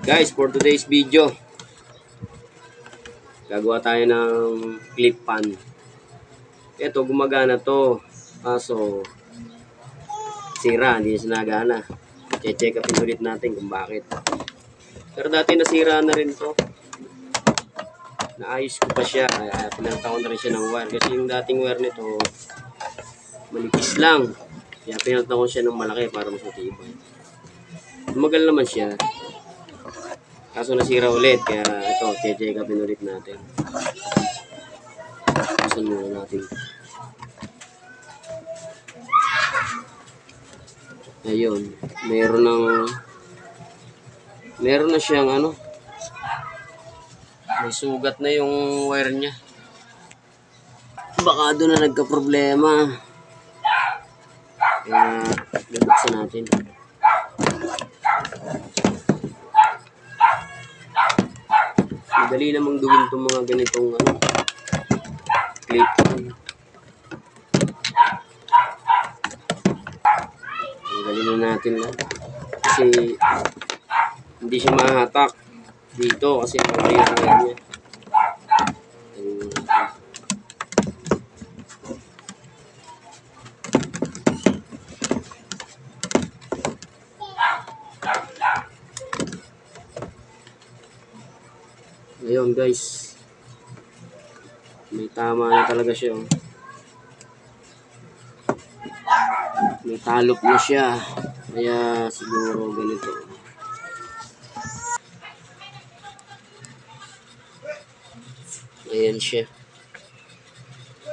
Guys, for today's video, gagawa tayo ng clip pan. Ito, gumagana to. Kaso, sira, hindi siya nagana. Check upin ulit natin kung bakit. Pero dati nasira na rin to. Naayos ko pa siya. Kaya pinalitan ko na rin siya ng wire. Kasi yung dating wire nito, manipis lang. Kaya pinalitan ko siya ng malaki para mas matibay. Tumagal naman siya. Kaso nasira ulit, kaya ito, check upin ulit natin. Pasan muna natin. Ayun, meron na siyang may sugat na yung wire niya. Baka doon na nagka-problema. Kaya, bubuksan natin. Madali namang gawin itong mga ganitong clip. Tanggalin na natin lang. Kasi hindi siya mahatak dito kasi malaki yung wire niya. Ayun guys, may tama na talaga siya. May talop na siya, kaya siguro ganito. Ayan siya.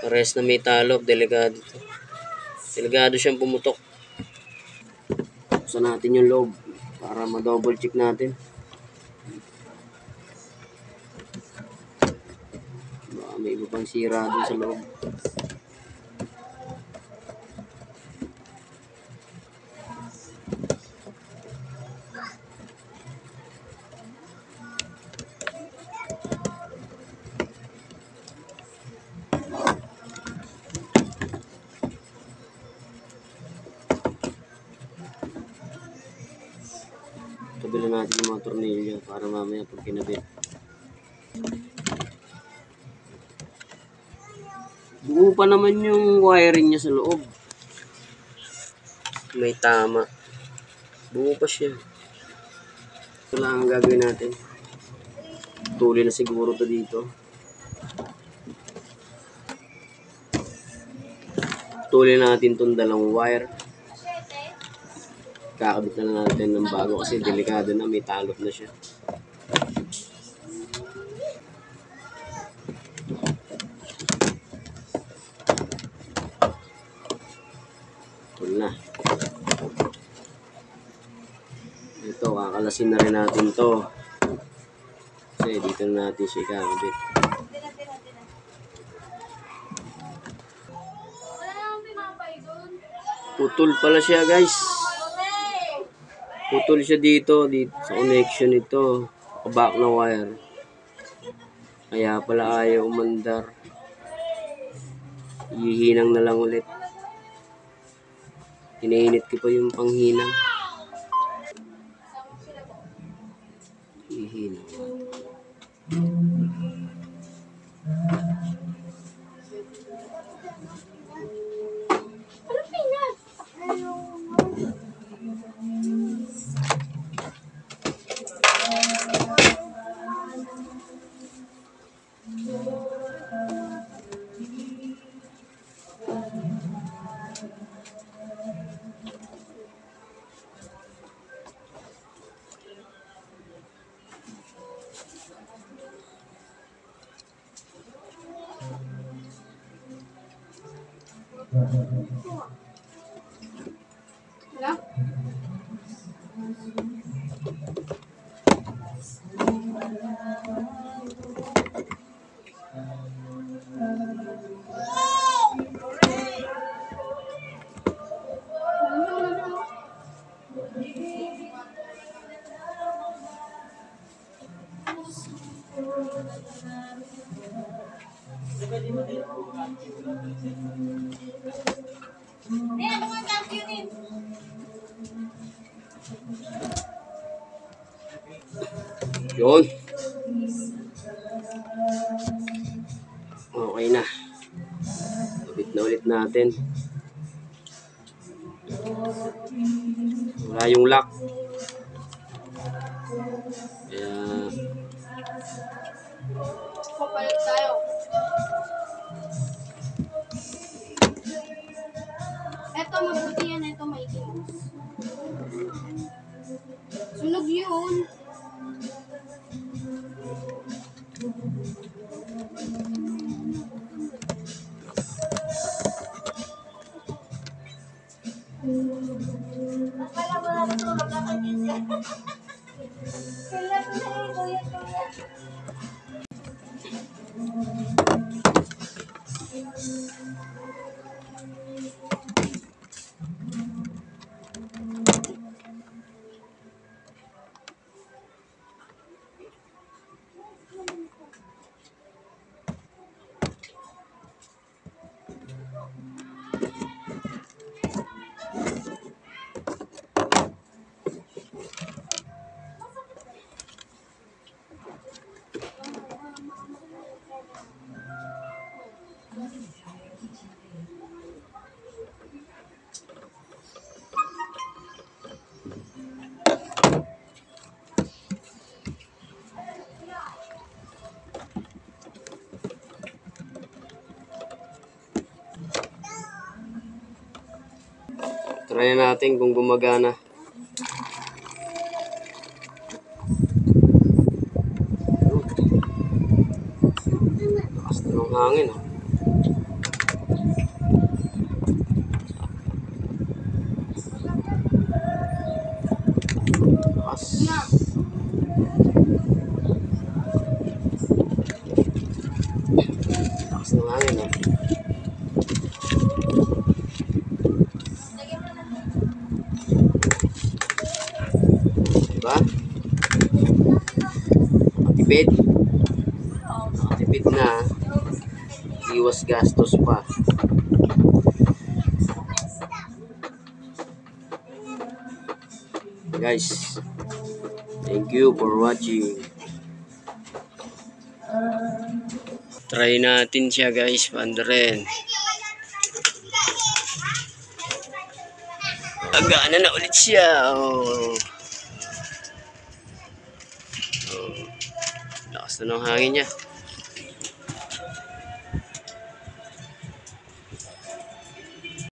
Pares na may talop, delikado to. Delikado siyang pumutok. Buksan natin yung loob para ma-double check natin. May iba pang sira dun sa loob. Tabilan natin yung mga tornilyo para mamaya pag kinabit. Buo pa naman yung wiring niya sa loob. May tama. Buo pa siya. Ito lang ang gagawin natin. Tuloy na siguro to dito. Tuloy natin itong dalawang wire. Kakabit na natin ng bago kasi delikado na, may talop na siya. Na. Ito, kakalasin na rin natin to. Kasi dito na natin siya ikakabit. Putol pala siya guys. Putol siya dito sa connection nito. Kabak na wire. Kaya pala ayaw umandar. Hihinang na lang ulit. Hinainit ko pa yung panghinang. Hihinang. Hello? Ano nga tawag yun? Yun. Okay na. Ulit na ulit natin. Wala yung lock. Kaya Papalit tayo. Eto, mabuti yan. Eto, maitim. Sunog yun. Akala mo na ito, magkakagisa. Kailan na eh, kuya. try natin kung gumagana. Lakas na ng hangin, oh. Lakas. Lakas ng hangin, oh. Diba? Nakatipid. Nakatipid na. Iwas gastos pa. Guys, thank you for watching. Try natin siya, guys. Paanda rin. Agana na ulit siya. Oh. Lakas na ng hangin niya.